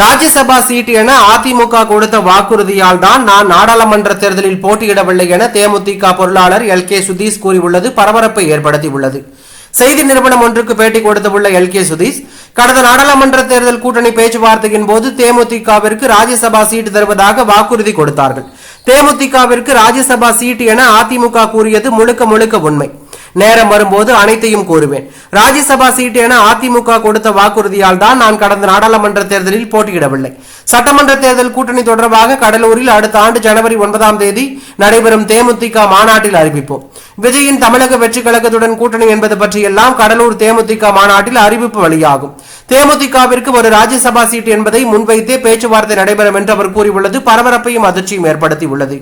Rajya Sabha seat என அதிமுக கொடுத்த வாக்குறுதியால் தான் நான் நாடாளுமன்ற தேர்தலில் போட்டியிடவில்லை என தேமுதிக பொருளாளர் LK சுதீஷ் கூறியுள்ளது பரபரப்பை ஏற்படுத்தியுள்ளது. செய்தி நிறுவனம் ஒன்றுக்கு பேட்டி கொடுத்துள்ள LK சுதீஷ், கடந்த நாடாளுமன்ற தேர்தல் கூட்டணி பேச்சுவார்த்தையின் போது தேமுதிகவிற்கு ராஜ்யசபா சீட் தருவதாக வாக்குறுதி கொடுத்தார்கள். தேமுதிகவிற்கு ராஜ்யசபா சீட் என அதிமுக கூறியது முழுக்க முழுக்க உண்மை. நேரம் வரும்போது அனைத்தையும் கூறுவேன். ராஜ்யசபா சீட் என அதிமுக கொடுத்த வாக்குறுதியால் தான் நான் கடந்த நாடாளுமன்ற தேர்தலில் போட்டியிடவில்லை. சட்டமன்ற தேர்தல் கூட்டணி தொடர்பாக கடலூரில் அடுத்த ஆண்டு ஜனவரி 9ஆம் தேதி நடைபெறும் தேமுதிக மாநாட்டில் அறிவிப்போம். விஜயின் தமிழக வெற்றி கழகத்துடன் கூட்டணி என்பது பற்றியெல்லாம் கடலூர் தேமுதிக மாநாட்டில் அறிவிப்பு வெளியாகும். தேமுதிகவிற்கு ஒரு ராஜ்யசபா சீட் என்பதை முன்வைத்தே பேச்சுவார்த்தை நடைபெறும் என்று அவர் கூறியுள்ளது பரபரப்பையும் அதிர்ச்சியும் ஏற்படுத்தியுள்ளது.